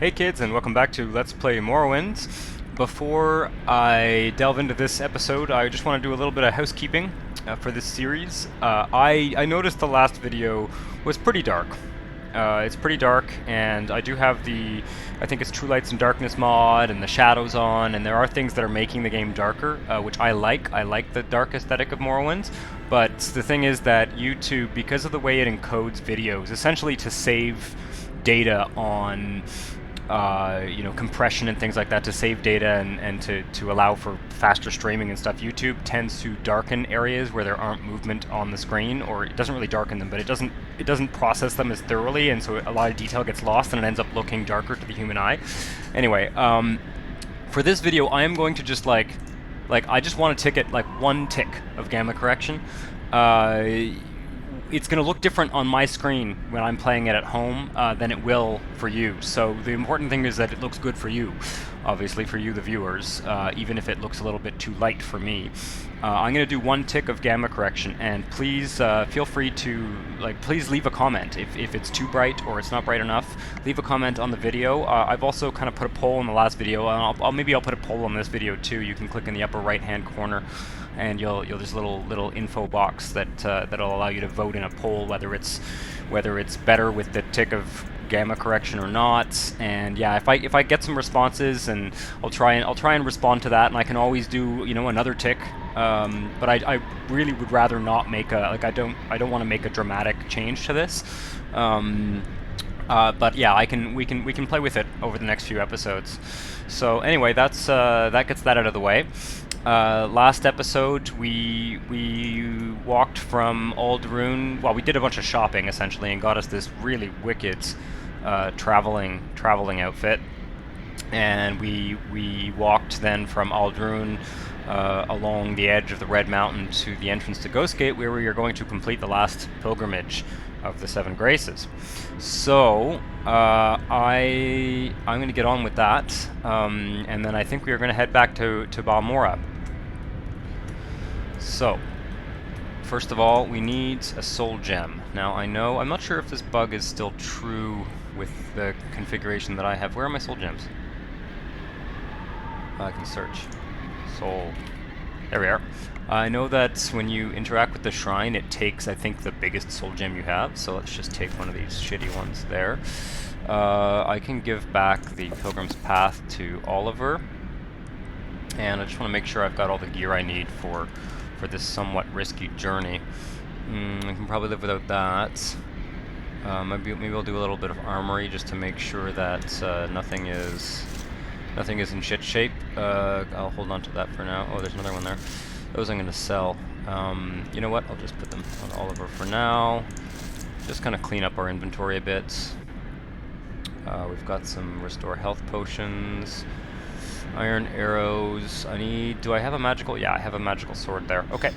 Hey kids, and welcome back to Let's Play Morrowind. Before I delve into this episode, I just want to do a little bit of housekeeping for this series. I noticed the last video was pretty dark. It's pretty dark, and I do have I think it's True Lights and Darkness mod, and the shadows on, and there are things that are making the game darker, which I like. I like the dark aesthetic of Morrowind, but the thing is that YouTube, because of the way it encodes videos, essentially to save data on compression and things like that to save data and to allow for faster streaming and stuff. YouTube tends to darken areas where there aren't movement on the screen, or it doesn't really darken them, but it doesn't process them as thoroughly, and so a lot of detail gets lost and it ends up looking darker to the human eye. Anyway, for this video, I am going to just I just want to tick it like one tick of gamma correction. It's going to look different on my screen when I'm playing it at home than it will for you. So the important thing is that it looks good for you, obviously for you the viewers, even if it looks a little bit too light for me. I'm going to do one tick of gamma correction, and please feel free to, please leave a comment. If it's too bright or it's not bright enough, leave a comment on the video. I've also kind of put a poll in the last video, and maybe I'll put a poll on this video too. You can click in the upper right hand corner, and there's a little info box that'll allow you to vote in a poll whether it's better with the tick of gamma correction or not. And yeah, if I get some responses, and I'll try and respond to that, and I can always do another tick. But I really would rather not make I don't want to make a dramatic change to this. But yeah, we can play with it over the next few episodes. So anyway, that gets that out of the way. Last episode, we walked from Alderun. Well, we did a bunch of shopping essentially, and got us this really wicked traveling outfit. And we walked then from Alderun along the edge of the Red Mountain to the entrance to Ghostgate, where we are going to complete the last pilgrimage of the Seven Graces. So I'm going to get on with that, and then I think we are going to head back to Balmora. So first of all, we need a soul gem. Now I'm not sure if this bug is still true with the configuration that I have. Where are my soul gems? I can search. Soul. There we are. I know that when you interact with the shrine, it takes, I think, the biggest soul gem you have, so let's just take one of these shitty ones there. I can give back the Pilgrim's Path to Oliver, and I just want to make sure I've got all the gear I need for this somewhat risky journey. I can probably live without that. Maybe we'll do a little bit of armory just to make sure that nothing is in shit shape. I'll hold on to that for now. Oh, there's another one there. Those I'm going to sell. You know what? I'll just put them on Oliver for now. Just kind of clean up our inventory a bit. We've got some restore health potions, iron arrows. Do I have a magical? Yeah, I have a magical sword there. Okay.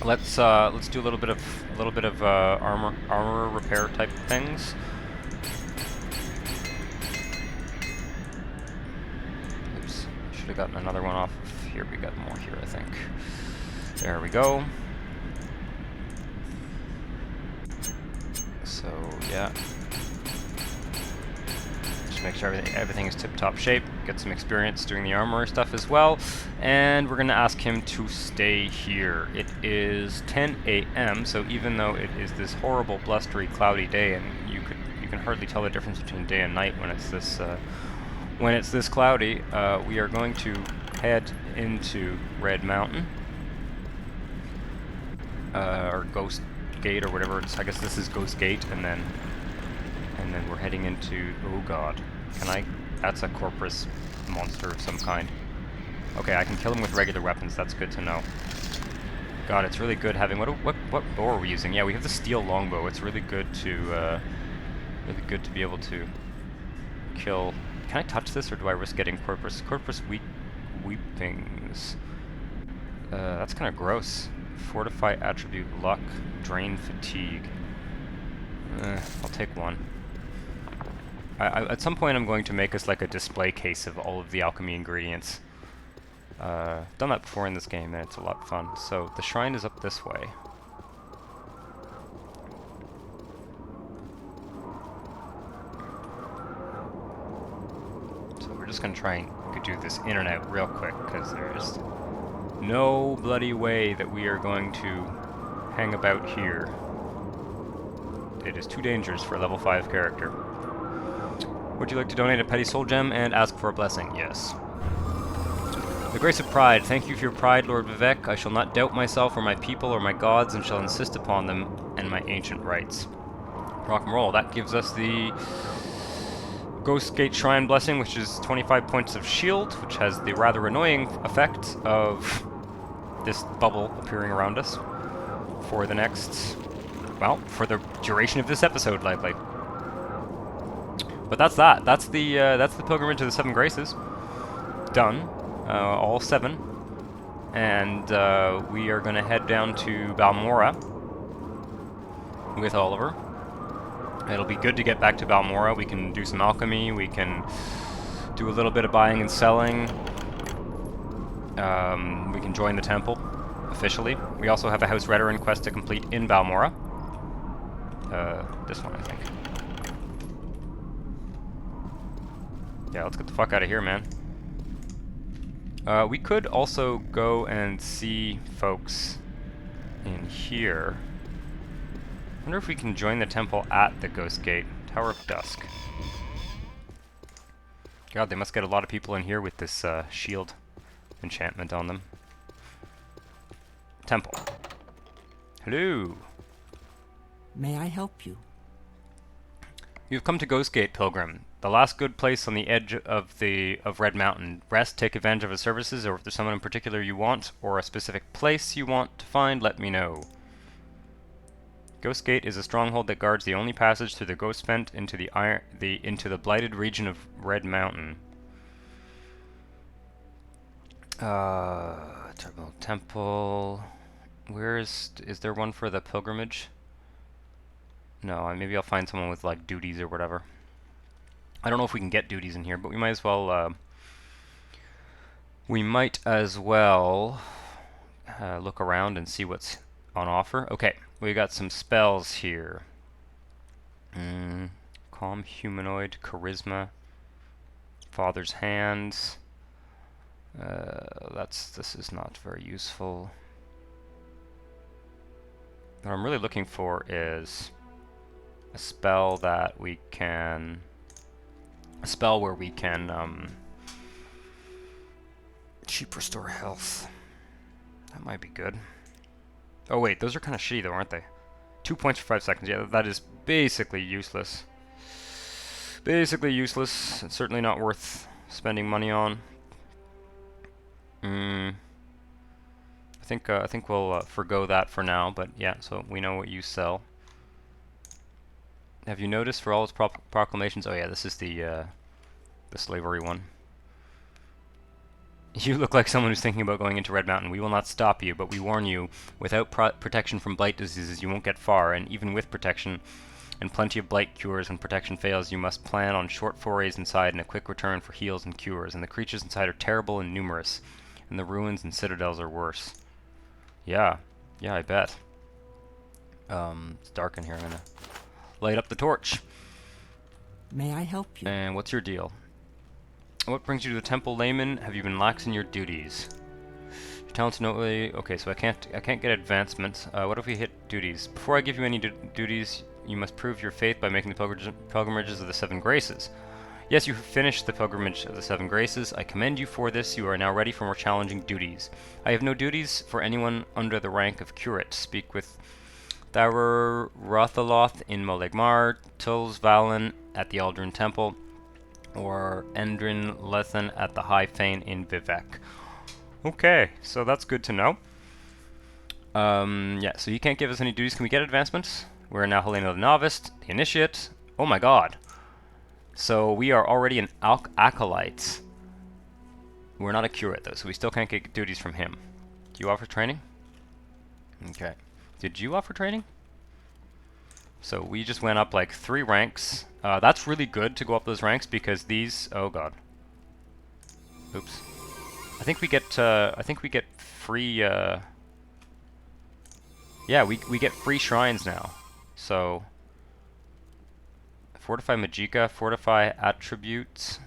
Let's do a little bit of armor repair type things. Should have gotten another one off of here. We got more here, I think. There we go. So yeah, just make sure everything is tip-top shape. Get some experience doing the armor stuff as well. And we're gonna ask him to stay here. It is 10 a.m. so even though it is this horrible, blustery, cloudy day, and you can hardly tell the difference between day and night when it's this cloudy, we are going to head into Red Mountain, or Ghost Gate, or whatever it's. I guess this is Ghost Gate, and then we're heading into. Oh God, That's a Corpus monster of some kind. Okay, I can kill him with regular weapons. That's good to know. God, it's really good having what bow are we using? Yeah, we have the steel longbow. It's really good to be able to kill. Can I touch this, or do I risk getting Corpus? Corpus weepings. That's kind of gross. Fortify attribute, luck, drain fatigue. I'll take one. At some point I'm going to make us like a display case of all of the alchemy ingredients. Done that before in this game, and it's a lot of fun. So the shrine is up this way. just gonna try and do this in and out real quick, because there's no bloody way that we are going to hang about here. It is too dangerous for a level 5 character. Would you like to donate a petty soul gem and ask for a blessing? Yes. The grace of pride. Thank you for your pride, Lord Vivek. I shall not doubt myself or my people or my gods, and shall insist upon them and my ancient rights. Rock and roll. That gives us the Ghost Gate Shrine Blessing, which is 25 points of shield, which has the rather annoying effect of this bubble appearing around us for the next, well, for the duration of this episode, likely. But that's that. That's the pilgrimage to the 7 Graces. Done. All 7. And we are going to head down to Balmora with Oliver. It'll be good to get back to Balmora. We can do some alchemy. We can do a little bit of buying and selling. We can join the temple officially. We also have a House Redoran quest to complete in Balmora. This one, I think. Yeah, let's get the fuck out of here, man. We could also go and see folks in here. I wonder if we can join the temple at the Ghost Gate. Tower of Dusk. God, they must get a lot of people in here with this shield enchantment on them. Temple. Hello. May I help you? You've come to Ghost Gate, Pilgrim. The last good place on the edge of Red Mountain. Rest, take advantage of his services, or if there's someone in particular you want, or a specific place you want to find, let me know. Ghost Gate is a stronghold that guards the only passage through the Ghost Vent into the blighted region of Red Mountain. Tribunal Temple. Where is there one for the pilgrimage? No, maybe I'll find someone with like duties or whatever. I don't know if we can get duties in here, but we might as well. Look around and see what's on offer. Okay, we got some spells here. Calm Humanoid, Charisma, Father's Hands. This is not very useful. What I'm really looking for is a spell that we can. A spell where we can cheap restore health. That might be good. Oh wait, those are kind of shitty though, aren't they? 2 points for 5 seconds. Yeah, that is basically useless. Basically useless. It's certainly not worth spending money on. I think we'll forgo that for now. But yeah, so we know what you sell. Have you noticed for all its proclamations? Oh yeah, this is the slavery one. You look like someone who's thinking about going into Red Mountain. We will not stop you, but we warn you, without protection from blight diseases, you won't get far, and even with protection and plenty of blight cures, when protection fails, you must plan on short forays inside and a quick return for heals and cures, and the creatures inside are terrible and numerous, and the ruins and citadels are worse. Yeah, I bet. It's dark in here. I'm gonna light up the torch. May I help you? And what's your deal? What brings you to the temple, layman? Have you been lax in your duties? Your talents notably. Okay, so I can't get advancement. What if we hit duties? Before I give you any duties, you must prove your faith by making the pilgrimages of the 7 Graces. Yes, you have finished the pilgrimage of the 7 Graces. I commend you for this. You are now ready for more challenging duties. I have no duties for anyone under the rank of curate. Speak with Thauer Rothaloth in Molegmar, Tuls Valen at the Aldrin Temple, or Endrin Lethen at the High Fane in Vivek. Okay, so that's good to know. Yeah, so you can't give us any duties. Can we get advancements? We're now Hlena the Novice, the Initiate. Oh my god. So we are already an Acolyte. We're not a curate though, so we still can't get duties from him. Do you offer training? Okay. Did you offer training? So we just went up like 3 ranks. That's really good to go up those ranks because these. Oh god. Oops. I think we get free. Yeah, we get free shrines now. So fortify Magica, fortify attributes.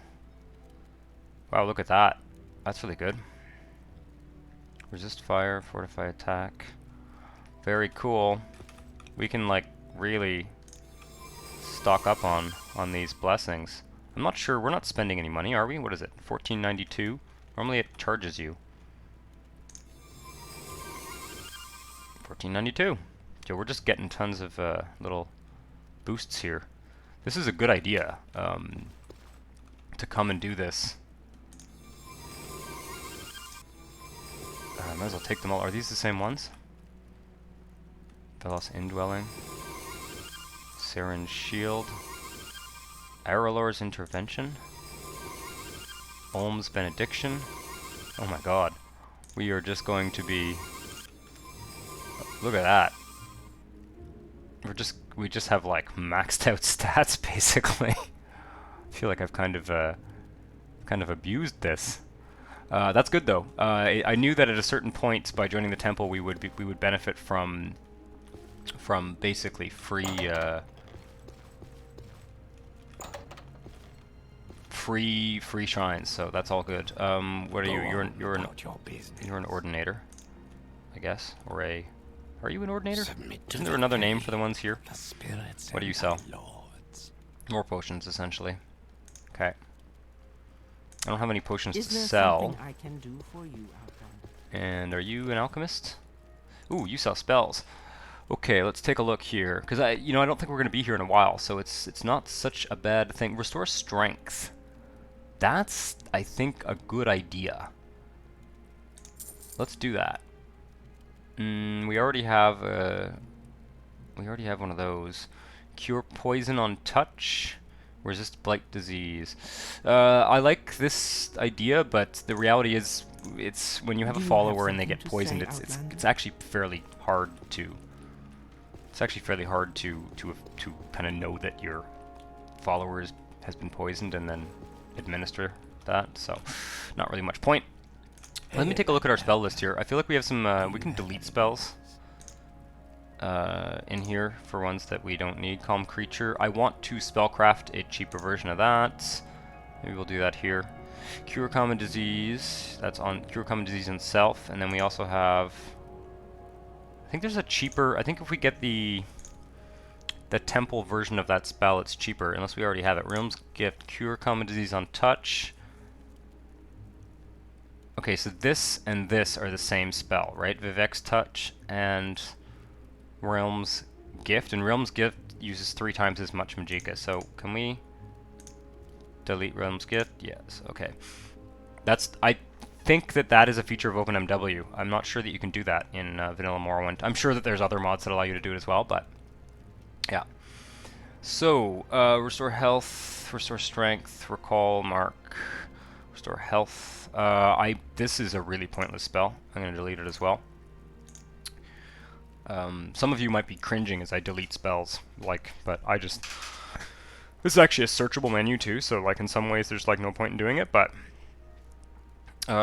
Wow, look at that. That's really good. Resist fire, fortify attack. Very cool. We can like really stock up on these blessings. I'm not sure, we're not spending any money, are we? What is it? 1492? Normally it charges you. 1492. So we're just getting tons of little boosts here. This is a good idea to come and do this. Might as well take them all. Are these the same ones? Velos Indwelling. Saren's Shield. Aralor's Intervention. Olm's Benediction. Oh my god. We are just going to be... Look at that. We just have like maxed out stats basically. I feel like I've kind of abused this. That's good though. I knew that at a certain point by joining the temple we would benefit from basically free free shrines. So that's all good. What are you? You're an ordinator, I guess, or a. Are you an ordinator? Isn't there another name for the ones here? What do you sell? More potions, essentially. Okay. I don't have any potions to sell. I can do for you, And are you an alchemist? Ooh, you sell spells. Okay, let's take a look here, because I don't think we're going to be here in a while, so it's not such a bad thing. Restore strength. That's, I think, a good idea. Let's do that. We already have one of those. Cure poison on touch. Resist blight disease. I like this idea, but the reality is, it's when you have a follower and they get poisoned, it's actually fairly hard to. It's actually fairly hard to kind of know that your follower has been poisoned and then administer that. So, not really much point. Let me take a look at our spell list here. I feel like we have some. We can delete spells in here for ones that we don't need. Calm Creature. I want to spellcraft a cheaper version of that. Maybe we'll do that here. Cure Common Disease. That's on Cure Common Disease on self, and then we also have. I think there's a cheaper. I think if we get the temple version of that spell, it's cheaper, unless we already have it. Realm's Gift. Cure Common Disease on touch. Okay, so this and this are the same spell, right? Vivek's Touch and Realm's Gift. And Realm's Gift uses 3 times as much Magicka. So can we delete Realm's Gift? Yes, okay. I think that is a feature of OpenMW. I'm not sure that you can do that in Vanilla Morrowind. I'm sure that there's other mods that allow you to do it as well, but yeah. So, restore health, restore strength, recall, mark, restore health. This is a really pointless spell. I'm going to delete it as well. Some of you might be cringing as I delete spells, but this is actually a searchable menu too, so like in some ways there's like no point in doing it, but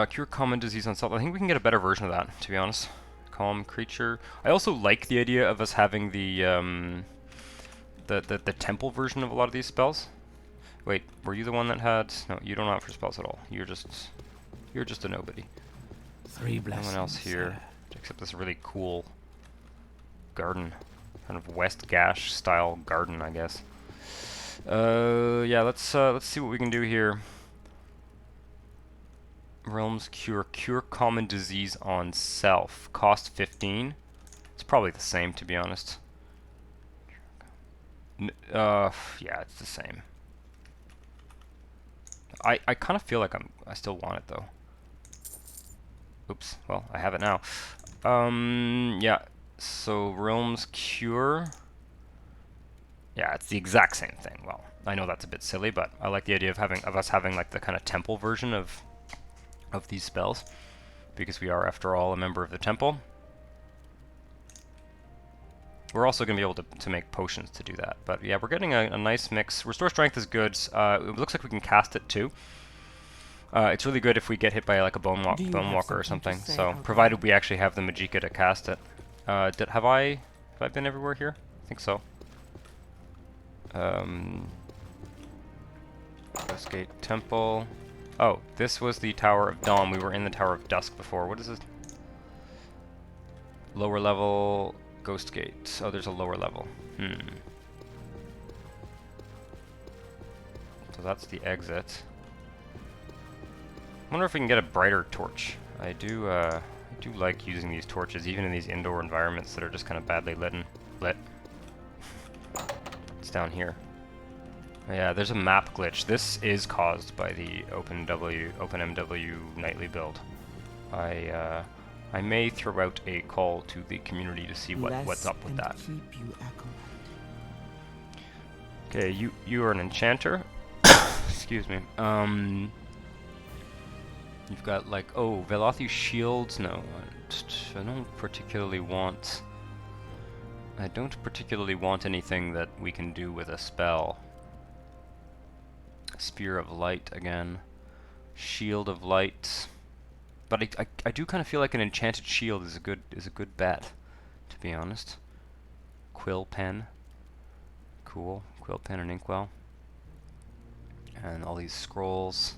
Cure Common Disease on self. I think we can get a better version of that, to be honest. Calm Creature. I also like the idea of us having the temple version of a lot of these spells. Wait, were you the one that had? No, you don't offer spells at all. You're just a nobody. 3 blessings. No one else here, except this really cool garden, kind of West Gash style garden, I guess. Yeah, let's see what we can do here. Realm's Cure Common Disease on self. Cost 15. It's probably the same, to be honest. Yeah, it's the same. I kind of feel like I still want it though. Oops. Well, I have it now. Yeah. So Realm's Cure. Yeah, it's the exact same thing. Well, I know that's a bit silly, but I like the idea of us having like the kind of temple version of these spells, because we are, after all, a member of the temple. We're also going to be able to make potions to do that. But yeah, we're getting a nice mix. Restore Strength is good. It looks like we can cast it too. It's really good if we get hit by like a Bone Walker or something. So, provided we actually have the Magicka to cast it. Have I been everywhere here? I think so. Westgate Temple. Oh, this was the Tower of Dawn. We were in the Tower of Dusk before. What is this? Lower level Ghost Gate. Oh, there's a lower level. So that's the exit. I wonder if we can get a brighter torch. I do like using these torches, even in these indoor environments that are just kind of badly lit. It's down here. Yeah, there's a map glitch. This is caused by the OpenMW nightly build. I may throw out a call to the community to see what's up with that. Keep you acolyte. Okay, you are an enchanter. Excuse me. You've got like, oh, Velothi shields. No, I don't particularly want anything that we can do with a spell. Spear of Light again. Shield of Light. But I do kind of feel like an enchanted shield is a good bet, to be honest. Quill pen. Cool. Quill pen and inkwell. And all these scrolls.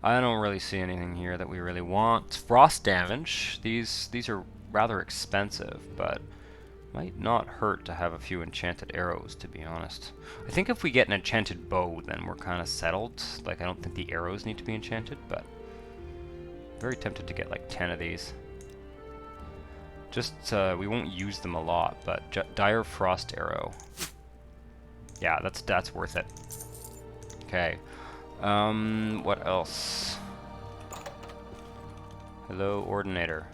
I don't really see anything here that we really want. Frost damage. These are rather expensive, but might not hurt to have a few enchanted arrows, to be honest. I think if we get an enchanted bow, then we're kind of settled. Like, I don't think the arrows need to be enchanted, but very tempted to get like 10 of these. Just, we won't use them a lot, but Dire Frost Arrow. Yeah, that's worth it. Okay. What else? Hello, Ordinator.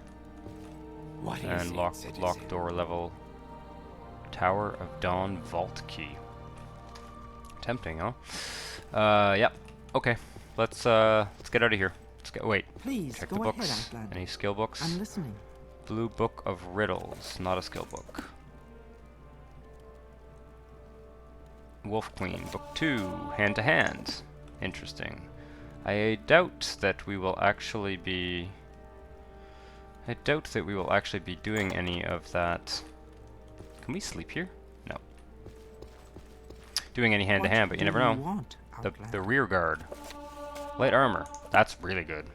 And lock door level. Tower of Dawn Vault Key. Tempting, huh? Yep. Okay. Let's get out of here. Let's go. Wait. Please check go the ahead, books. Outlander. Any skill books? I'm listening. Blue Book of Riddles, not a skill book. Wolf Queen, Book 2, Hand to Hand. Interesting. I doubt that we will actually be doing any of that. Can we sleep here? No. Doing any hand to hand, but you never know. The rear guard. Light armor. That's really good.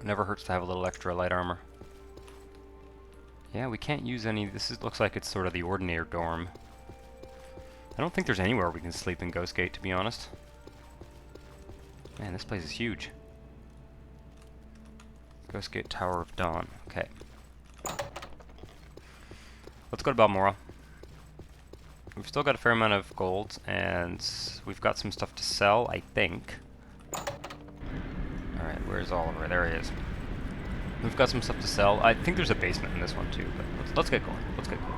Never hurts to have a little extra light armor. Yeah, we can't use any. Looks like it's sort of the Ordinator dorm. I don't think there's anywhere we can sleep in Ghostgate, to be honest. Man, this place is huge. Ghostgate Tower of Dawn. Okay. Let's go to Balmora. We've still got a fair amount of gold, and we've got some stuff to sell, I think. Alright, where's Oliver? There he is. We've got some stuff to sell. I think there's a basement in this one too, but let's get going. Let's get going.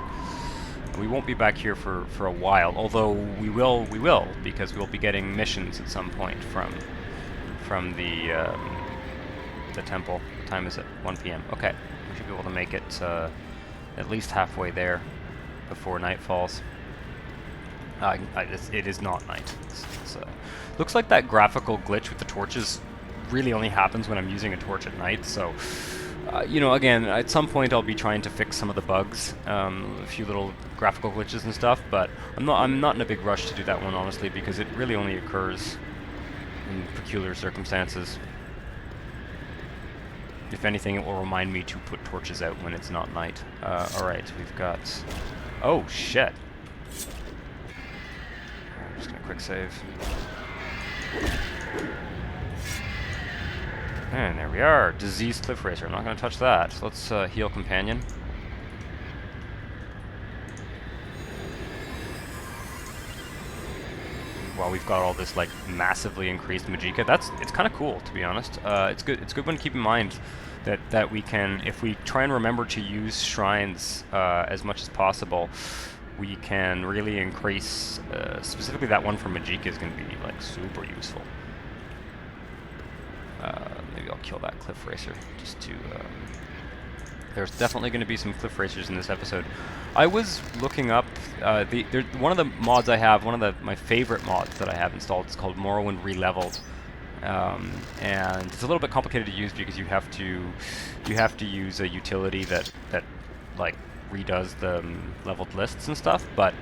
We won't be back here for a while, although we will, because we'll be getting missions at some point from the temple. What time is it? 1 p.m. Okay, we should be able to make it at least halfway there before night falls. It is not night. Looks like that graphical glitch with the torches really only happens when I'm using a torch at night, so you know, again, at some point I'll be trying to fix some of the bugs, a few little graphical glitches and stuff, but I'm not in a big rush to do that one, honestly, because it really only occurs in peculiar circumstances. If anything, it will remind me to put torches out when it's not night. Alright, we've got... Oh, shit! I'm just gonna quick save. And there we are, Diseased Cliff Racer. I'm not going to touch that. So let's heal Companion. While we've got all this like massively increased Magicka, it's kind of cool, to be honest. It's good one to keep in mind that we can, if we try and remember to use shrines as much as possible, we can really increase. Specifically, that one for Magicka is going to be like super useful. Maybe I'll kill that Cliff Racer, just to... There's definitely going to be some Cliff Racers in this episode. I was looking up... one of the mods I have, my favorite mods that I have installed, is called Morrowind Releveled. And it's a little bit complicated to use because you have to use a utility that like redoes the leveled lists and stuff, but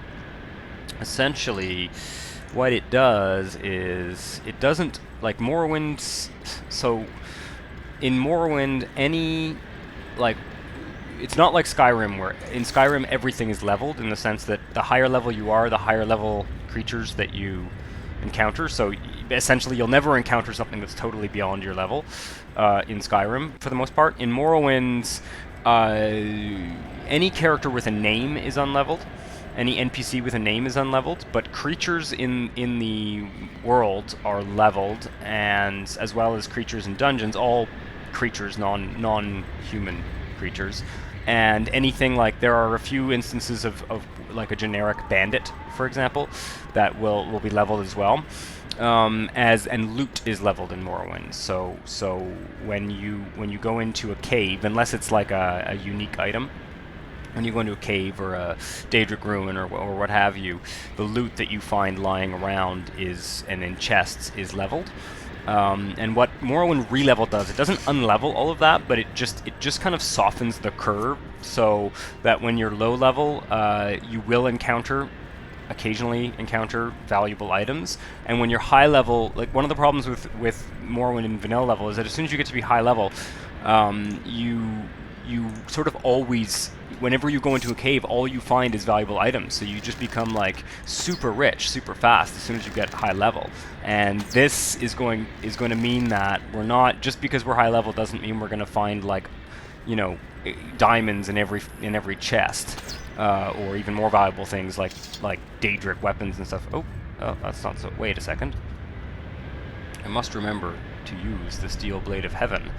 essentially what it does is it doesn't like Morrowind. So in Morrowind, any like it's not like Skyrim, where in Skyrim everything is leveled in the sense that the higher level you are, the higher level creatures that you encounter. So essentially, you'll never encounter something that's totally beyond your level in Skyrim, for the most part. In Morrowind, any character with a name is unleveled. Any NPC with a name is unleveled, but creatures in the world are leveled, and as well as creatures in dungeons, all creatures, non-human creatures. And anything like, there are a few instances of like a generic bandit, for example, that will be leveled as well. And loot is leveled in Morrowind. So when you go into a cave, unless it's like a unique item, when you go into a cave or a Daedric ruin or what have you, the loot that you find lying around and in chests is leveled. And what Morrowind Releveled does, it doesn't unlevel all of that, but it just kind of softens the curve so that when you're low level, you will occasionally encounter valuable items, and when you're high level, like one of the problems with Morrowind in vanilla level is that as soon as you get to be high level, you sort of always, whenever you go into a cave, all you find is valuable items. So you just become like super rich, super fast as soon as you get high level. And this is going to mean that we're not, just because we're high level doesn't mean we're going to find like, you know, diamonds in every chest, or even more valuable things like Daedric weapons and stuff. Oh, that's not so. Wait a second. I must remember to use the Steel Blade of Heaven.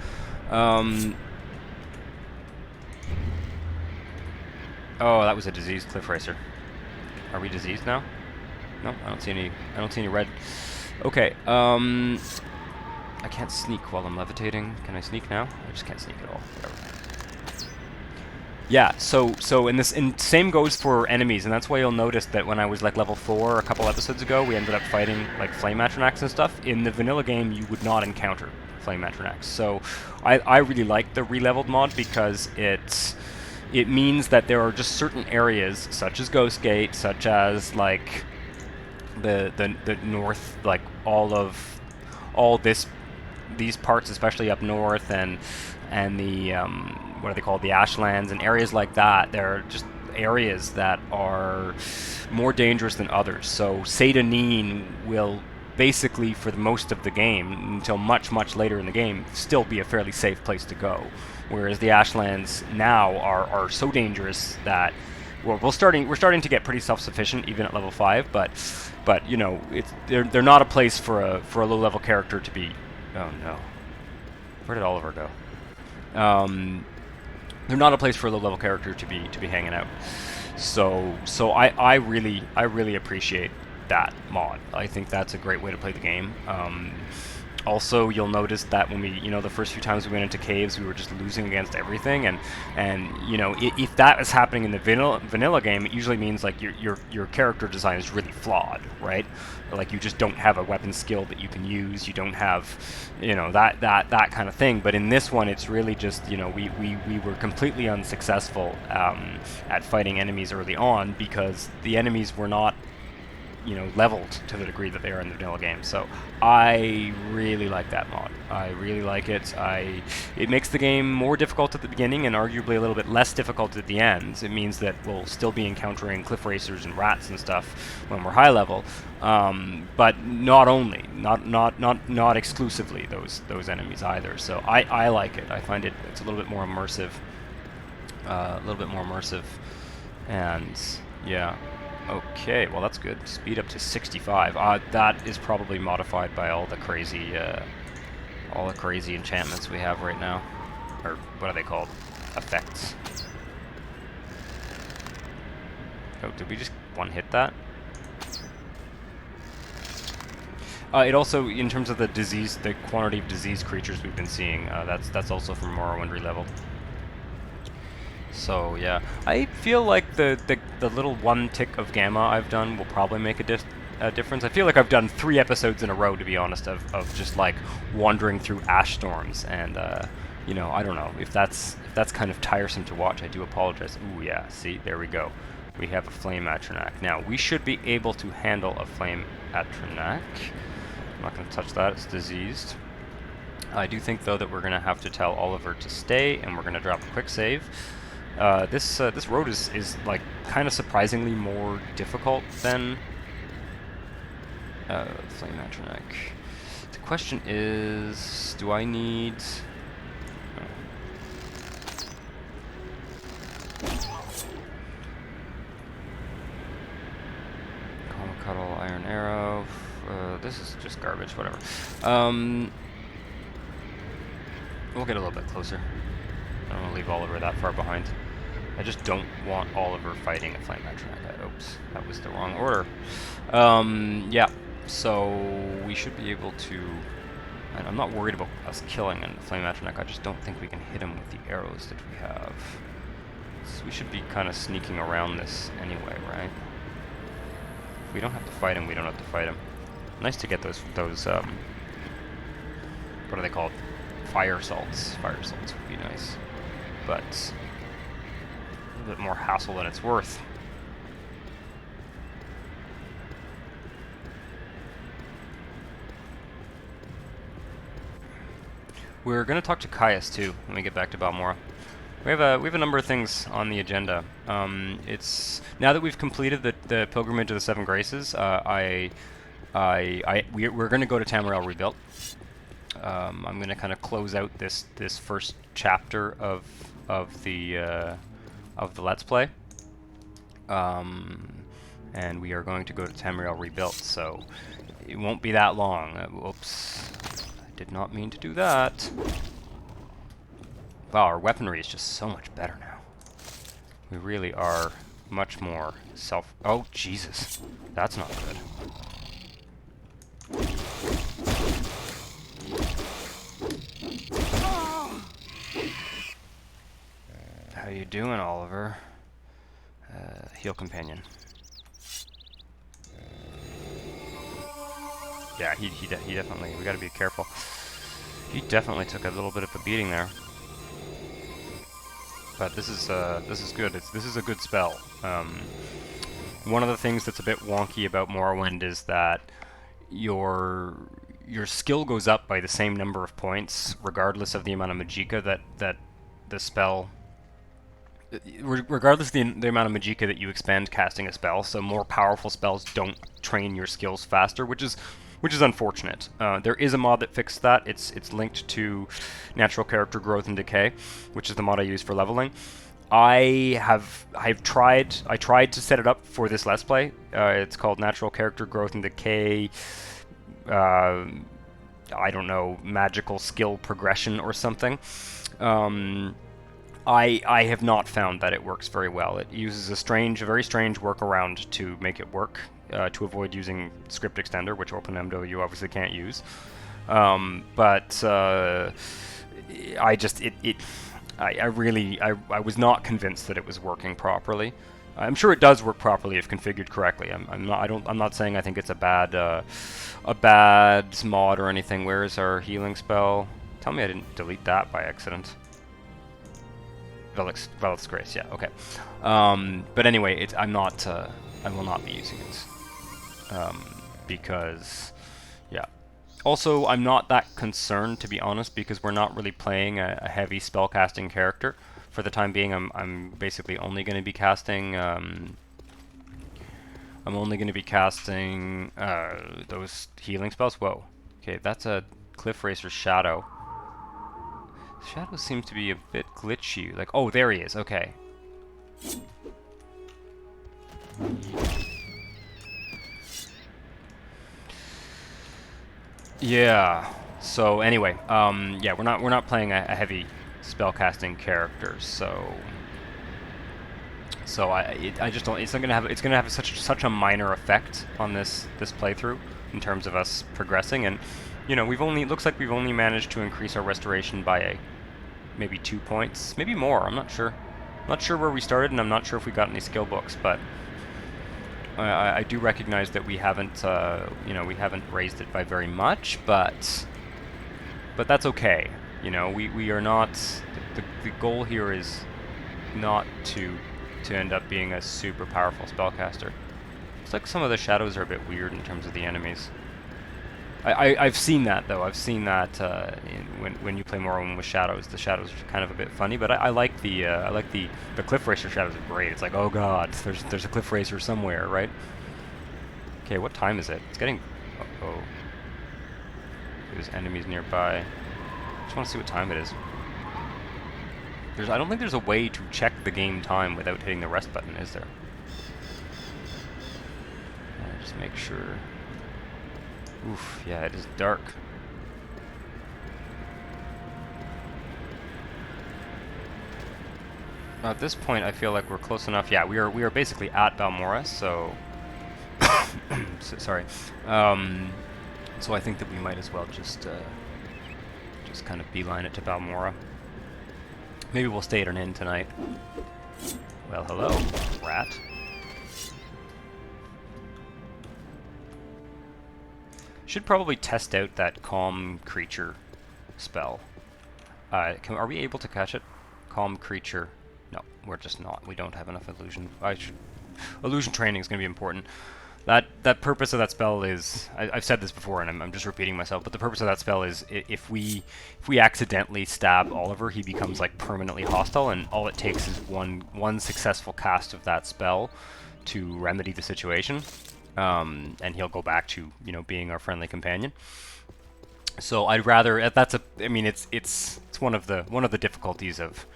Oh, that was a diseased cliff racer. Are we diseased now? No, I don't see any red. Okay, I can't sneak while I'm levitating. Can I sneak now? I just can't sneak at all. Whatever. Yeah, so same goes for enemies, and that's why you'll notice that when I was like level 4 a couple episodes ago, we ended up fighting like flame Atronachs and stuff. In the vanilla game, you would not encounter flame Atronachs. So I really like the Releveled mod because it means that there are just certain areas, such as Ghostgate, such as like the north, like these parts, especially up north, and the what are they called, the Ashlands, and areas like that. There are just areas that are more dangerous than others. So Seyda will basically, for the most of the game, until much later in the game, still be a fairly safe place to go. Whereas the Ashlands now are so dangerous that, well, we're starting to get pretty self-sufficient even at level 5. But you know, they're not a place for a low-level character to be. Oh no, where did Oliver go? They're not a place for a low-level character to be hanging out. So I really appreciate that mod. I think that's a great way to play the game. Also, you'll notice that when the first few times we went into caves, we were just losing against everything, and you know, if that is happening in the vanilla game, it usually means like your character design is really flawed, right? Like you just don't have a weapon skill that you can use, you don't have, you know, that kind of thing. But in this one, it's really just, you know, we were completely unsuccessful at fighting enemies early on because the enemies were not, you know, leveled to the degree that they are in the vanilla game. So I really like that mod. I really like it. It makes the game more difficult at the beginning and arguably a little bit less difficult at the end. It means that we'll still be encountering cliff racers and rats and stuff when we're high level, but not exclusively those enemies either. So I like it. I find it's a little bit more immersive, and yeah. Okay, well that's good. Speed up to 65. That is probably modified by all the crazy enchantments we have right now, or what are they called? Effects. Oh, did we just one-hit that? It also, in terms of the quantity of disease creatures we've been seeing, that's also from Morrowind Releveled. So yeah, I feel like the little one tick of gamma I've done will probably make a difference. I feel like I've done 3 episodes in a row, to be honest, of just like wandering through ash storms, and you know, I don't know if that's kind of tiresome to watch. I do apologize. Ooh yeah, see, there we go. we have a Flame Acheron. Now, we should be able to handle a Flame Acheron. I'm not going to touch that, it's diseased. I do think, though, that we're going to have to tell Oliver to stay, and we're going to drop a quick save. This road is like, kind of surprisingly more difficult than Flame Acheron. The question is, do I need... Cuddle, Iron Arrow. This is just garbage, whatever. We'll get a little bit closer. I don't want to leave Oliver that far behind. I just don't want Oliver fighting a Flame Acheron. Oops, that was the wrong order. Yeah, so we should be able to... And I'm not worried about us killing a Flame Acheron. I just don't think we can hit him with the arrows that we have. So we should be kind of sneaking around this anyway, right? If we don't have to fight him, we don't have to fight him. Nice to get those what are they called? Fire salts. Fire salts would be nice. But a little bit more hassle than it's worth. We're going to talk to Caius too when we get back to Balmora. We have a number of things on the agenda. It's now that we've completed the pilgrimage of the Seven Graces. We're going to go to Tamriel Rebuilt. I'm going to kind of close out this first chapter of the Let's Play. And we are going to go to Tamriel Rebuilt, so it won't be that long. Whoops. I did not mean to do that. Wow, our weaponry is just so much better now. We really are much more self... Oh, Jesus. That's not good. How you doing, Oliver? Heal companion. Yeah, he definitely... We gotta be careful. He definitely took a little bit of a beating there. But this is good. This is a good spell. One of the things that's a bit wonky about Morrowind is that your skill goes up by the same number of points, regardless of the amount of magicka that the spell. Regardless of the amount of magicka that you expend casting a spell. So more powerful spells don't train your skills faster, which is unfortunate. There is a mod that fixed that. It's linked to natural character growth and decay, which is the mod I use for leveling. I've tried to set it up for this Let's Play. It's called natural character growth and decay. I don't know, magical skill progression or something. I have not found that it works very well. It uses a very strange workaround to make it work. To avoid using script extender, which OpenMW obviously can't use. I was not convinced that it was working properly. I'm sure it does work properly if configured correctly. I'm not saying I think it's a bad mod or anything. Where is our healing spell? Tell me I didn't delete that by accident. Velik's Grace, yeah, okay. But anyway, I will not be using it. Because, yeah. Also, I'm not that concerned, to be honest, because we're not really playing a heavy spellcasting character. For the time being, I'm basically only going to be casting, those healing spells. Whoa. Okay, that's a Cliff Racer's Shadow. Shadow seems to be a bit glitchy. Like, oh, there he is. Okay. Yeah. So anyway, yeah, we're not playing a heavy spellcasting character, so I just don't. It's gonna have such a minor effect on this playthrough in terms of us progressing, and you know, it looks like we've only managed to increase our restoration by maybe 2 points, maybe more. I'm not sure. I'm not sure where we started, and I'm not sure if we got any skill books, but I do recognize that we haven't, we haven't raised it by very much, but that's okay. You know, we are not. The goal here is not to to end up being a super powerful spellcaster. It's like some of the shadows are a bit weird in terms of the enemies. I've seen that though. I've seen that when you play Morrowind with shadows, the shadows are kind of a bit funny. But I like the cliff racer shadows are great. It's like, oh god, there's a cliff racer somewhere, right? Okay, what time is it? It's getting. Oh, there's enemies nearby. I just want to see what time it is. I don't think there's a way to check the game time without hitting the rest button, is there? Just make sure. Oof, yeah, it is dark. At this point, I feel like we're close enough. Yeah, we are basically at Balmora, so sorry. So I think that we might as well just kind of beeline it to Balmora. Maybe we'll stay at an inn tonight. Well, hello, rat. Should probably test out that Calm Creature spell. Are we able to catch it? Calm Creature. No, we're just not. We don't have enough illusion. Illusion training is going to be important. That purpose of that spell is, I've said this before and I'm just repeating myself, but the purpose of that spell is if we accidentally stab Oliver, he becomes like permanently hostile, and all it takes is one successful cast of that spell to remedy the situation, and he'll go back to, you know, being our friendly companion. So I'd rather, I mean it's one of the difficulties of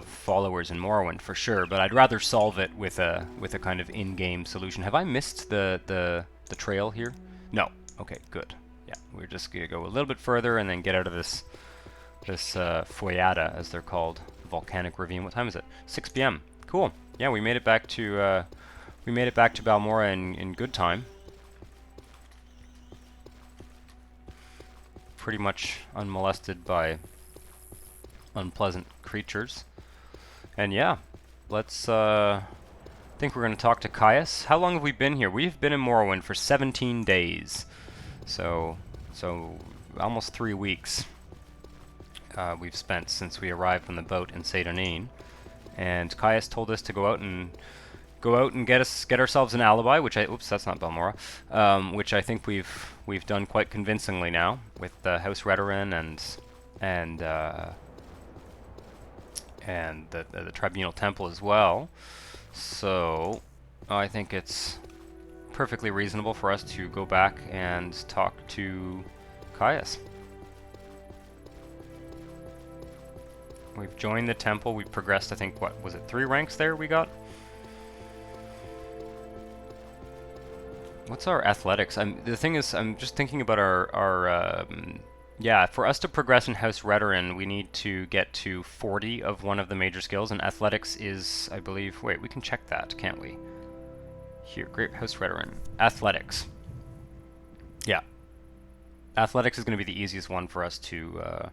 followers in Morrowind for sure, but I'd rather solve it with a kind of in-game solution. Have I missed the trail here? No. Okay, good. Yeah, we're just gonna go a little bit further and then get out of this foyada, as they're called, volcanic ravine. What time is it? 6 p.m. Cool. Yeah, we made it back to Balmora in good time. Pretty much unmolested by unpleasant creatures. And yeah, let's, I think we're going to talk to Caius. How long have we been here? We've been in Morrowind for 17 days. So almost 3 weeks we've spent since we arrived on the boat in Seydonin. And Caius told us to go out and get ourselves an alibi, which oops, that's not Balmora, which I think we've done quite convincingly now with House Redoran and the Tribunal Temple as well. So I think it's perfectly reasonable for us to go back and talk to Caius. We've joined the temple. We've progressed, I think, what was it, 3 ranks there we got? What's our athletics? The thing is, I'm just thinking about our yeah, for us to progress in House Redoran, we need to get to 40 of one of the major skills, and athletics is, I believe, wait, we can check that, can't we? Here, Great House Redoran. Athletics. Yeah. Athletics is going to be the easiest one for us to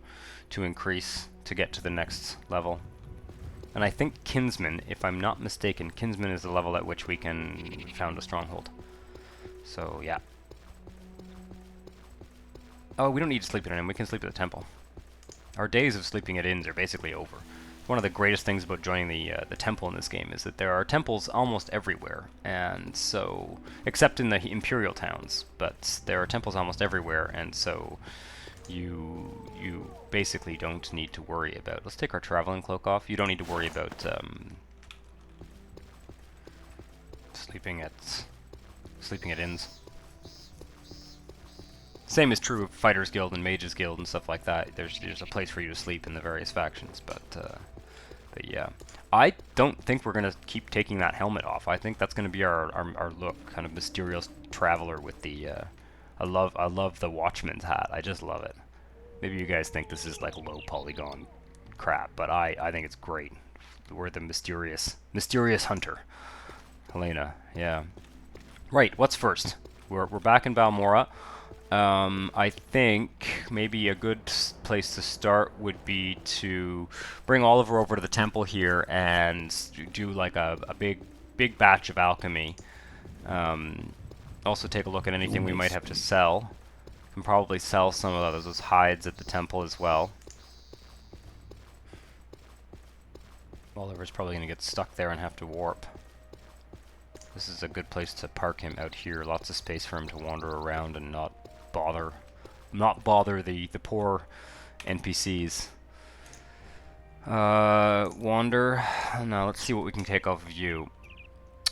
increase to get to the next level. And I think Kinsman, if I'm not mistaken, Kinsman is the level at which we can found a stronghold. So, yeah. Oh, we don't need to sleep at an inn. We can sleep at the temple. Our days of sleeping at inns are basically over. One of the greatest things about joining the temple in this game is that there are temples almost everywhere, and so, except in the Imperial towns, but there are temples almost everywhere, and so you basically don't need to worry about. Let's take our traveling cloak off. You don't need to worry about sleeping at inns. Same is true of Fighters Guild and Mages Guild and stuff like that. There's a place for you to sleep in the various factions, but yeah. I don't think we're gonna keep taking that helmet off. I think that's gonna be our look, kind of mysterious traveler with the I love the Watchman's hat. I just love it. Maybe you guys think this is like low polygon crap, but I think it's great. We're the mysterious hunter. Hlena, yeah. Right, what's first? We're back in Balmora. I think maybe a good place to start would be to bring Oliver over to the temple here and do like a big batch of alchemy. Also take a look at anything we might have to sell. Can probably sell some of those hides at the temple as well. Oliver's probably going to get stuck there and have to warp. This is a good place to park him out here. Lots of space for him to wander around and not bother the poor NPCs. Wander. Now let's see what we can take off of you.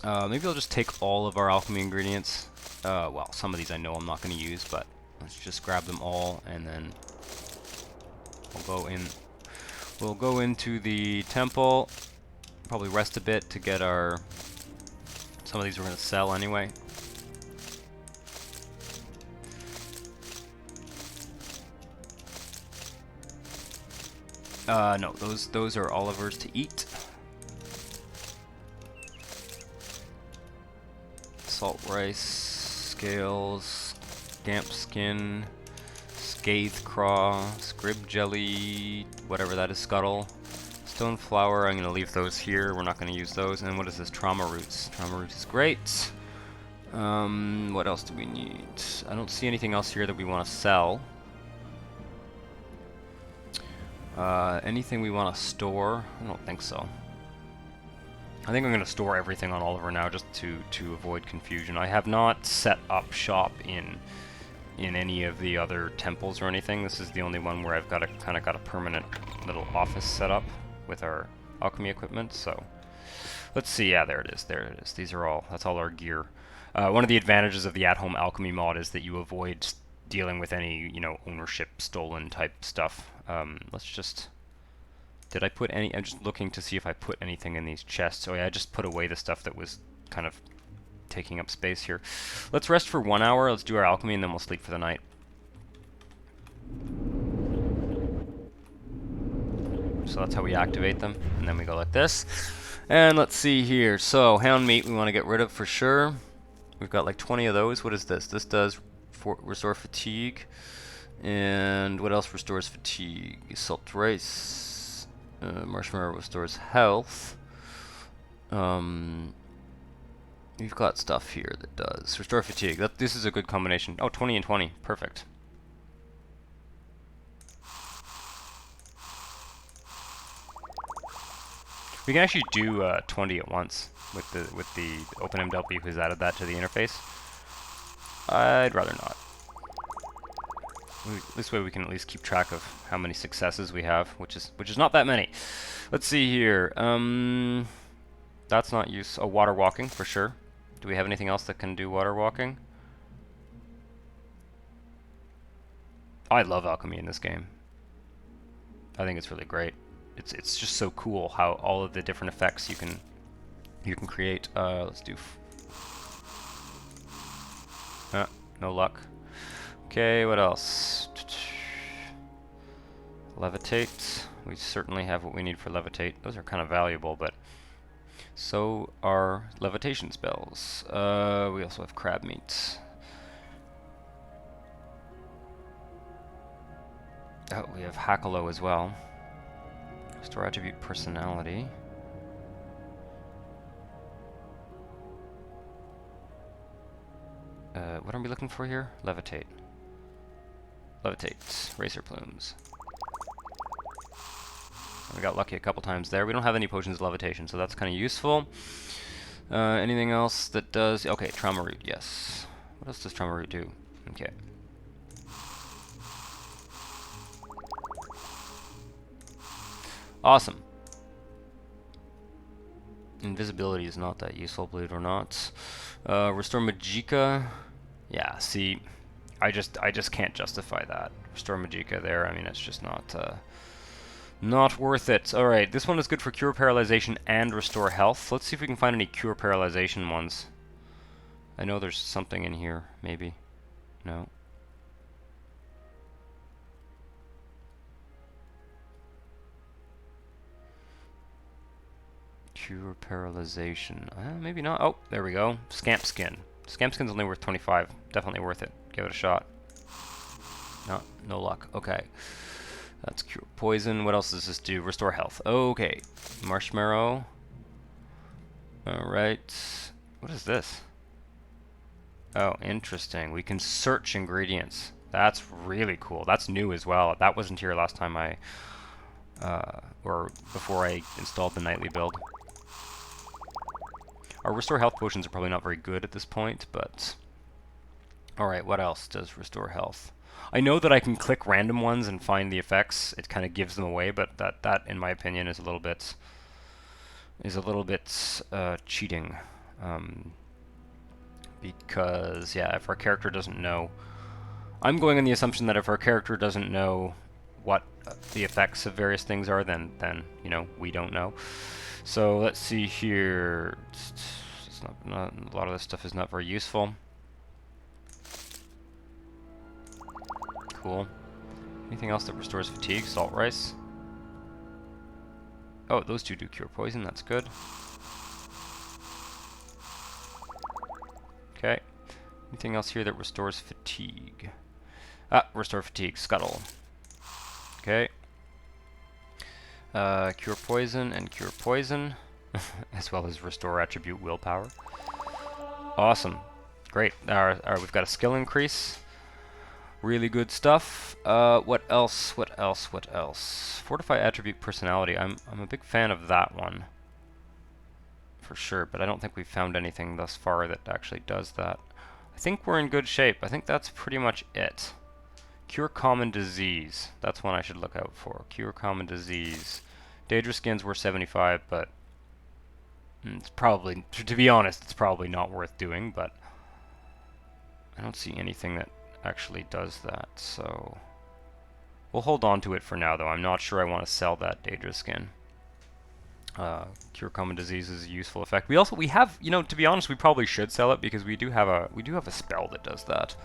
Maybe I'll just take all of our alchemy ingredients. Well, some of these I know I'm not going to use, but let's just grab them all and then we'll go in. We'll go into the temple. Probably rest a bit to get our. Some of these we're going to sell anyway. No, those are Oliver's to eat. Salt rice, scales, scamp skin, scathe craw, scrib jelly, whatever that is, scuttle. Stone flour, I'm going to leave those here. We're not going to use those. And what is this? Trauma roots. Trauma roots is great. What else do we need? I don't see anything else here that we want to sell. Anything we want to store? I don't think so. I think I'm going to store everything on Oliver now just to avoid confusion. I have not set up shop in any of the other temples or anything. This is the only one where I've got a kind of got a permanent little office set up with our alchemy equipment. So let's see. Yeah, there it is. There it is. These are all. That's all our gear. One of the advantages of the at-home alchemy mod is that you avoid dealing with any, you know, ownership stolen type stuff. Let's just. Did I put any? I'm just looking to see if I put anything in these chests. Oh yeah, I just put away the stuff that was kind of taking up space here. Let's rest for 1 hour. Let's do our alchemy and then we'll sleep for the night. So that's how we activate them, and then we go like this. And let's see here. So hound meat we want to get rid of for sure. We've got like 20 of those. What is this? This does restore fatigue. And what else restores fatigue? Salt rice. Marshmallow restores health. We've got stuff here that does restore fatigue. This is a good combination. Oh, 20 and 20. Perfect. We can actually do 20 at once with the OpenMW who's added that to the interface. I'd rather not. This way we can at least keep track of how many successes we have, which is not that many. Let's see here. That's not use. Oh, water walking for sure. Do we have anything else that can do water walking? I love alchemy in this game. I think it's really great. It's just so cool how all of the different effects you can create. Let's do. No luck. Okay, what else? Levitate. We certainly have what we need for levitate. Those are kind of valuable, but so are levitation spells. We also have crab meat. Oh, we have Hackalo as well. Restore attribute personality. What are we looking for here? Levitate. Levitate. Racer plumes. We got lucky a couple times there. We don't have any potions of levitation, so that's kind of useful. Anything else that does... Okay, trauma root, yes. What else does trauma root do? Okay. Awesome. Invisibility is not that useful, believe it or not. Restore Magicka. Yeah, see, I just can't justify that. Restore Magicka there. I mean, it's just not worth it. All right, this one is good for cure paralyzation and restore health. Let's see if we can find any cure paralyzation ones. I know there's something in here, maybe. No. Cure paralyzation. Maybe not. Oh, there we go. Scamp skin. Scamp skin's only worth 25. Definitely worth it. Give it a shot. No luck. Okay. That's cure poison. What else does this do? Restore health. Okay. Marshmallow. Alright. What is this? Oh, interesting. We can search ingredients. That's really cool. That's new as well. That wasn't here last time I or before I installed the nightly build. Our restore health potions are probably not very good at this point, but... Alright, what else does restore health? I know that I can click random ones and find the effects. It kind of gives them away, but that in my opinion is a little bit cheating. Because yeah, if our character doesn't know, I'm going on the assumption that if our character doesn't know what the effects of various things are, then you know, we don't know. So let's see here. It's not a lot of this stuff is not very useful. Cool. Anything else that restores fatigue? Salt rice. Oh, those two do cure poison. That's good. Okay. Anything else here that restores fatigue? Ah, restore fatigue. Scuttle. Okay. Cure poison and cure poison, as well as restore attribute willpower. Awesome. Great. We've got a skill increase. Really good stuff. What else? What else? What else? Fortify attribute personality. I'm a big fan of that one, for sure. But I don't think we've found anything thus far that actually does that. I think we're in good shape. I think that's pretty much it. Cure common disease. That's one I should look out for. Cure common disease. Daedra skins were 75, but it's probably, to be honest, it's probably not worth doing. But I don't see anything that actually does that, so we'll hold on to it for now, though. I'm not sure I want to sell that Daedra skin. Cure common disease is a useful effect. We have, you know, to be honest, we probably should sell it because we do have a spell that does that.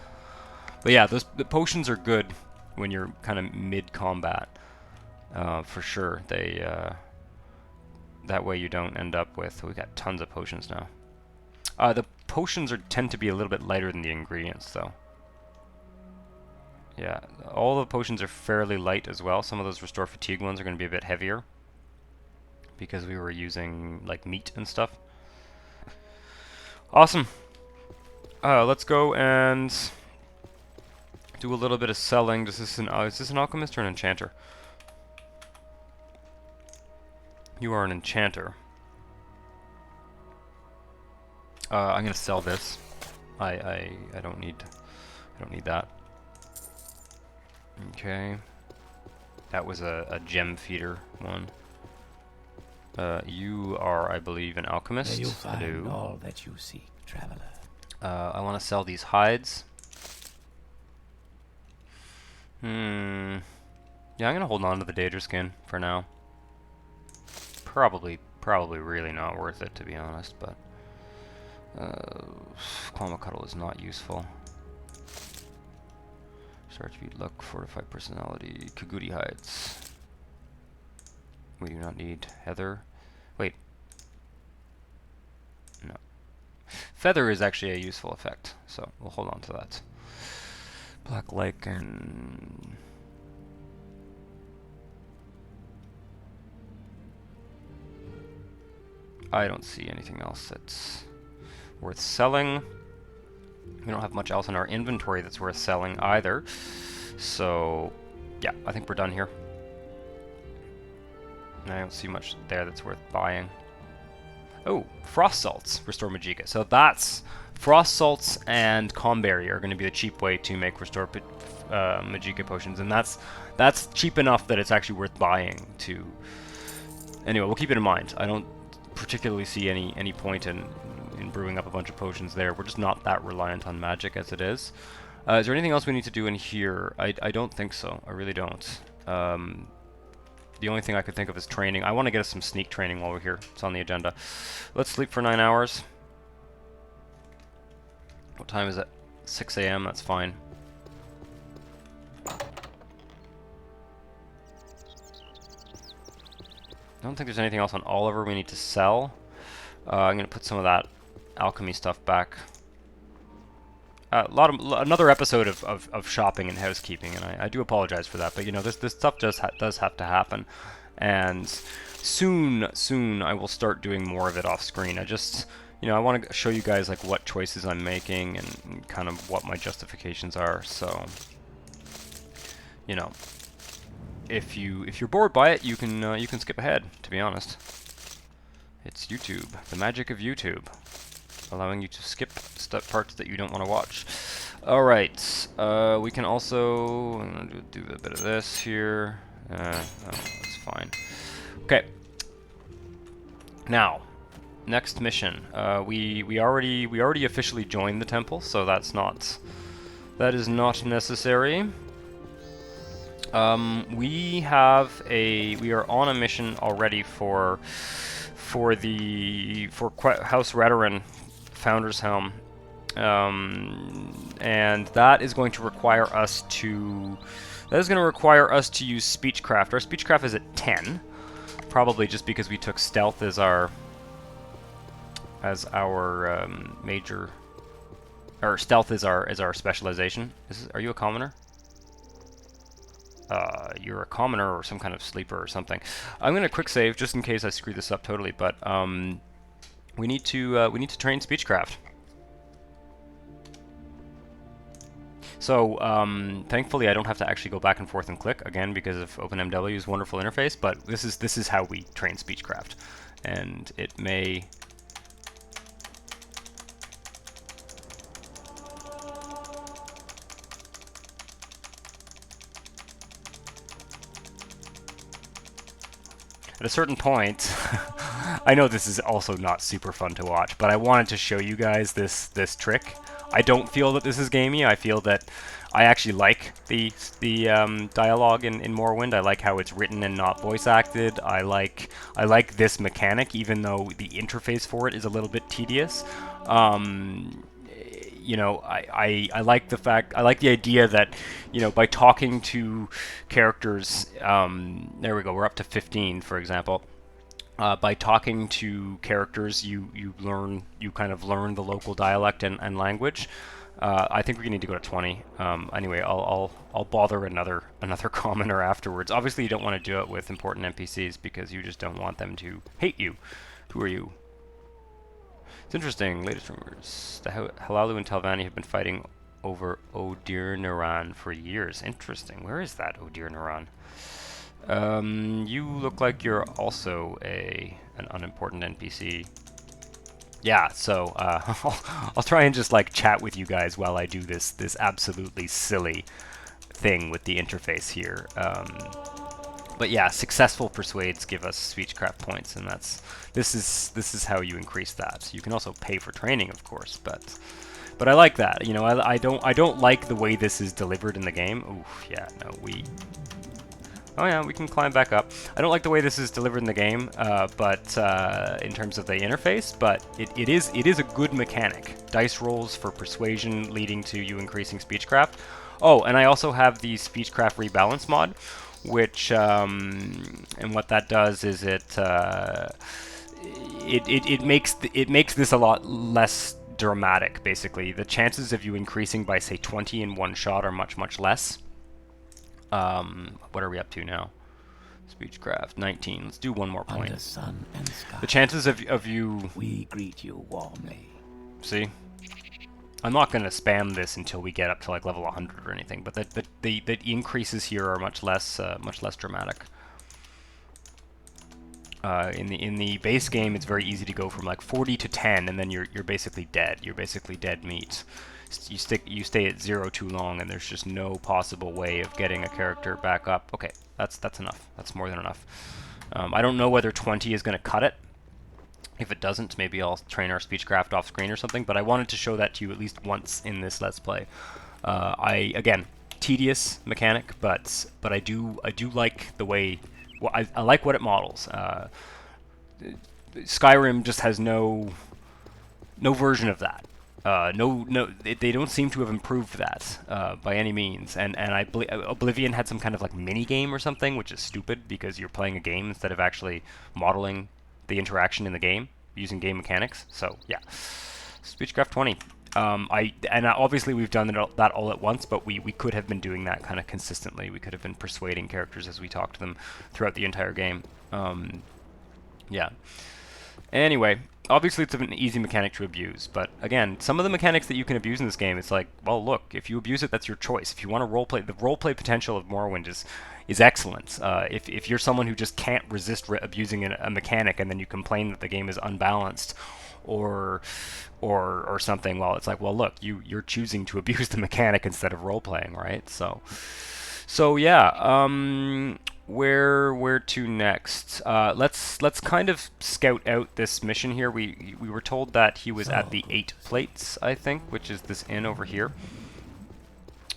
But yeah, the potions are good when you're kind of mid-combat, for sure. They that way you don't end up with. We got tons of potions now. The potions tend to be a little bit lighter than the ingredients, though. Yeah, all the potions are fairly light as well. Some of those restore fatigue ones are going to be a bit heavier because we were using like meat and stuff. Awesome. Let's go and do a little bit of selling. Is this an alchemist or an enchanter? You are an enchanter. I'm going to sell this. I don't need that. Okay, that was a gem feeder one. You are, I believe, an alchemist. There you find all that you seek, traveler. I want to sell these hides. Yeah, I'm gonna hold on to the Daedra skin for now. Probably really not worth it, to be honest. But Cuddle is not useful. Attribute luck, fortify personality, Kagudi hides. We do not need heather. Wait. No. Feather is actually a useful effect, so we'll hold on to that. Black lichen. I don't see anything else that's worth selling. We don't have much else in our inventory that's worth selling either. So, yeah, I think we're done here. I don't see much there that's worth buying. Oh, frost salts restore Magicka. So that's frost salts and calm berry are going to be the cheap way to make restore Magicka potions, and that's cheap enough that it's actually worth buying. To anyway, we'll keep it in mind. I don't particularly see any point in brewing up a bunch of potions there. We're just not that reliant on magic as it is. Is there anything else we need to do in here? I don't think so. I really don't. The only thing I could think of is training. I want to get us some sneak training while we're here. It's on the agenda. Let's sleep for 9 hours. What time is it? 6 a.m. That's fine. I don't think there's anything else on Oliver we need to sell. I'm going to put some of that alchemy stuff back. Another episode of shopping and housekeeping, and I do apologize for that, but you know, this stuff does have to happen, and soon I will start doing more of it off screen. I just, you know, I want to show you guys like what choices I'm making and kind of what my justifications are. So, you know, if you're bored by it, you can skip ahead. To be honest, it's YouTube, the magic of YouTube, allowing you to skip parts that you don't want to watch. All right, we can also do a bit of this here. No, that's fine. Okay. Now, next mission. We already officially joined the temple, so that is not necessary. We are on a mission already for House Redoran, Founder's Helm, and that is going to require us to use Speechcraft. Our Speechcraft is at 10, probably just because we took Stealth as our major, or Stealth is our specialization. Are you a commoner? You're a commoner or some kind of sleeper or something. I'm gonna quick save just in case I screw this up totally, but we need to train Speechcraft. So thankfully I don't have to actually go back and forth and click again because of OpenMW's wonderful interface. But this is how we train Speechcraft, and it may. At a certain point, I know this is also not super fun to watch, but I wanted to show you guys this trick. I don't feel that this is gamey. I feel that I actually like the dialogue in Morrowind. I like how it's written and not voice acted. I like this mechanic, even though the interface for it is a little bit tedious. You know, I like the idea that, you know, by talking to characters, there we go, we're up to 15, for example. By talking to characters, you kind of learn the local dialect and language. I think we need to go to 20. Anyway, I'll bother another commoner afterwards. Obviously, you don't want to do it with important NPCs because you just don't want them to hate you. Who are you? It's interesting. Latest rumors: the Halalu and Telvanni have been fighting over Odir-Naran for years. Interesting. Where is that Odir-Naran? You look like you're also an unimportant NPC. Yeah, so I'll try and just like chat with you guys while I do this absolutely silly thing with the interface here. But yeah, successful persuades give us Speechcraft points, and this is how you increase that. You can also pay for training, of course, but I like that. You know, I don't like the way this is delivered in the game. Oof, yeah, no, oh yeah, we can climb back up. I don't like the way this is delivered in the game, but in terms of the interface, but it is a good mechanic. Dice rolls for persuasion leading to you increasing Speechcraft. Oh, and I also have the Speechcraft Rebalance mod, which and what that does is it makes this a lot less dramatic. Basically, the chances of you increasing by say 20 in one shot are much less. What are we up to now? Speechcraft 19. Let's do one more point. Under sun and sky, the chances of you. We greet you warmly. See, I'm not going to spam this until we get up to like level 100 or anything, but the increases here are much less dramatic. In the base game, it's very easy to go from like 40 to 10, and then you're basically dead. You're basically dead meat. You stay at 0 too long, and there's just no possible way of getting a character back up. Okay, that's enough. That's more than enough. I don't know whether 20 is going to cut it. If it doesn't, maybe I'll train our Speechcraft off screen or something. But I wanted to show that to you at least once in this Let's Play. Again, tedious mechanic, but I do like the way. Well, I like what it models. Skyrim just has no version of that. They don't seem to have improved that by any means. And Oblivion had some kind of like mini game or something, which is stupid because you're playing a game instead of actually modeling the interaction in the game using game mechanics. So yeah, Speechcraft 20. Obviously we've done that all at once, but we could have been doing that kind of consistently. We could have been persuading characters as we talk to them throughout the entire game. Yeah. Anyway, obviously it's an easy mechanic to abuse, but again, some of the mechanics that you can abuse in this game, it's like, well, look, if you abuse it, that's your choice. If you want to roleplay, the roleplay potential of Morrowind is excellent. If you're someone who just can't resist abusing a mechanic, and then you complain that the game is unbalanced, or something, well, it's like, well, look, you're choosing to abuse the mechanic instead of roleplaying, right? So yeah, where to next? Let's kind of scout out this mission here. We were told that he was at the 8 Plates, I think, which is this inn over here.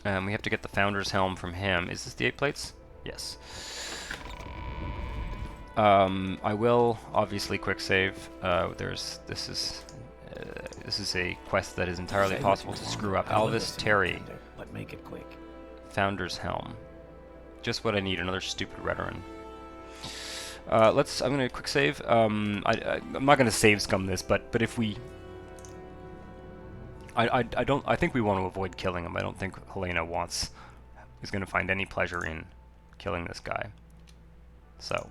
We have to get the Founder's Helm from him. Is this the 8 Plates? Yes. I will obviously quick save. This is a quest that is entirely possible to screw up. Alvis Terry. But make it quick. Founder's Helm. Just what I need, another stupid Redoran. I'm gonna quick save. I'm not gonna save scum this, but if we... I think we want to avoid killing him. I don't think Hlena is gonna find any pleasure in killing this guy. So...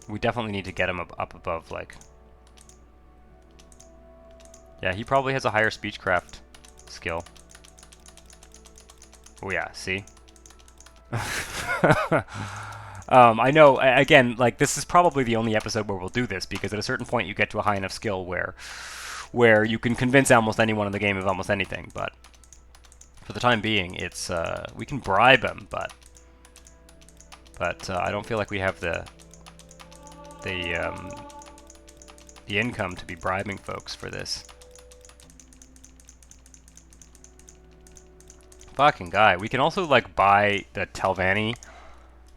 we definitely need to get him up above, like... yeah, he probably has a higher Speechcraft skill. Oh yeah, see? I know, again, like, this is probably the only episode where we'll do this, because at a certain point you get to a high enough skill where you can convince almost anyone in the game of almost anything, but for the time being, it's, we can bribe him, but I don't feel like we have the income to be bribing folks for this. Fucking guy. We can also, like, buy the Telvanni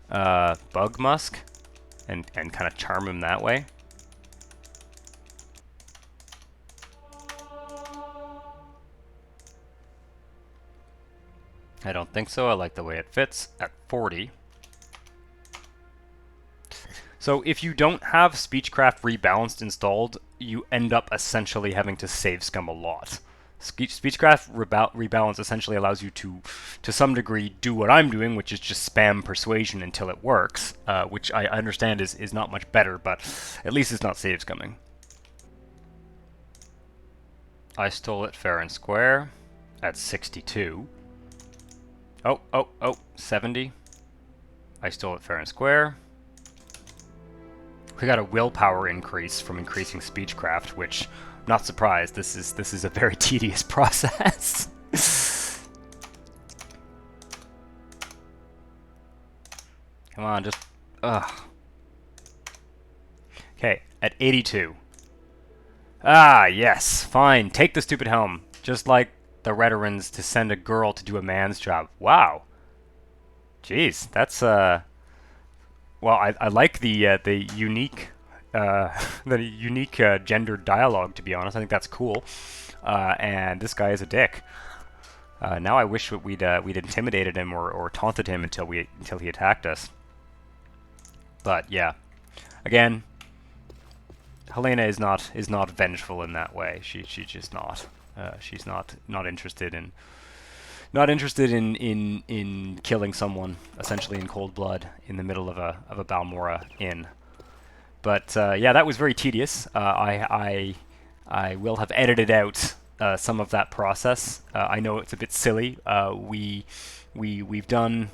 bug musk and kind of charm him that way. I don't think so. I like the way it fits at 40. So if you don't have Speechcraft Rebalanced installed, you end up essentially having to save scum a lot. Speechcraft Rebalance essentially allows you to some degree, do what I'm doing, which is just spam Persuasion until it works, which I understand is not much better, but at least it's not save scumming. I stole it fair and square at 62. Oh, 70. I stole it fair and square. We got a willpower increase from increasing Speechcraft, which, not surprised, this is a very tedious process. Come on, just okay, at 82. Ah, yes, fine. Take the stupid helm. Just like the Redorans to send a girl to do a man's job. Wow. Jeez, that's well, I like the unique gendered dialogue, to be honest. I think that's cool. And this guy is a dick. Now I wish we'd intimidated him or taunted him until he attacked us. But yeah, again, Hlena is not vengeful in that way. She's just not. She's not interested in killing someone essentially in cold blood in the middle of a Balmora inn. But yeah, that was very tedious. I will have edited out some of that process. I know it's a bit silly. We've done,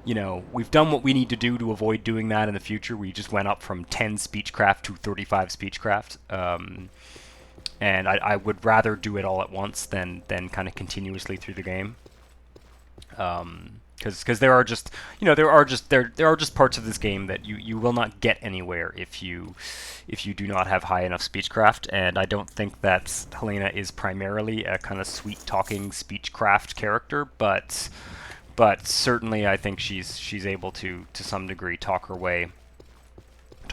we've done what we need to do to avoid doing that in the future. We just went up from 10 Speechcraft to 35 Speechcraft. And I would rather do it all at once than kind of continuously through the game. Because there are just there are just parts of this game that you will not get anywhere if you do not have high enough Speechcraft, and I don't think that Hlena is primarily a kind of sweet talking Speechcraft character, but certainly I think she's able to some degree talk her way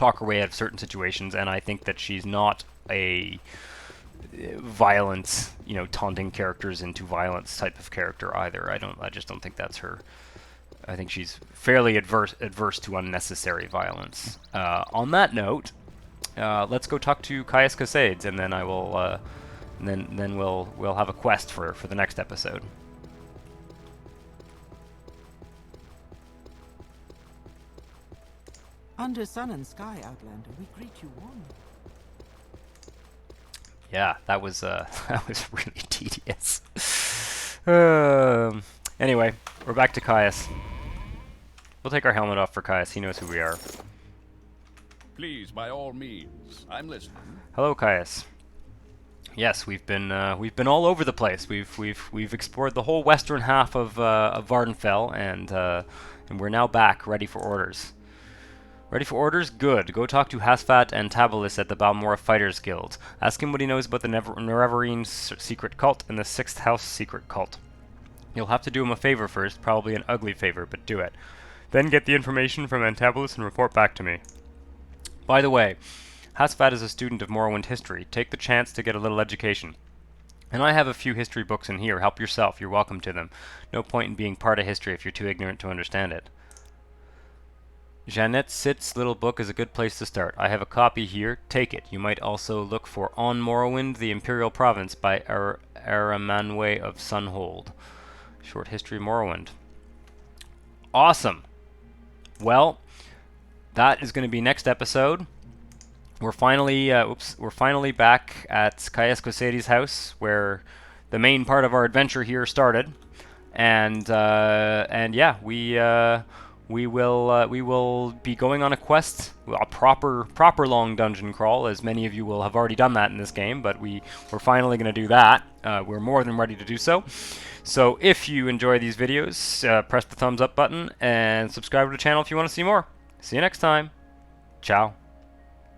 out of certain situations, and I think that she's not a violent, taunting characters into violence type of character either. I just don't think that's her. I think she's fairly adverse to unnecessary violence. On that note, let's go talk to Caius Casades, and then I will, then we'll have a quest for the next episode. Under sun and sky, Outlander, we greet you warmly. Yeah, that was that was really tedious. Anyway, we're back to Caius. We'll take our helmet off for Caius. He knows who we are. Please, by all means. I'm listening. Hello, Caius. Yes, we've been all over the place. We've explored the whole western half of Vardenfell, and we're now back, ready for orders. Ready for orders? Good. Go talk to Hasfat and Tabalis at the Balmora Fighters Guild. Ask him what he knows about the Nerevarine secret cult and the Sixth House secret cult. You'll have to do him a favor first, probably an ugly favor, but do it. Then get the information from Antabalus and report back to me. By the way, Hasfat is a student of Morrowind history. Take the chance to get a little education. And I have a few history books in here. Help yourself. You're welcome to them. No point in being part of history if you're too ignorant to understand it. Jeanette Sitt's little book is a good place to start. I have a copy here. Take it. You might also look for On Morrowind, the Imperial Province by Aramanwe of Sunhold. Short history of Morrowind. Awesome. Well, that is going to be next episode. We're finally back at Caius Coseri's house, where the main part of our adventure here started, and yeah, we will be going on a quest, a proper long dungeon crawl, as many of you will have already done that in this game, but we're finally going to do that. We're more than ready to do so. So if you enjoy these videos, press the thumbs up button and subscribe to the channel if you want to see more. See you next time. Ciao.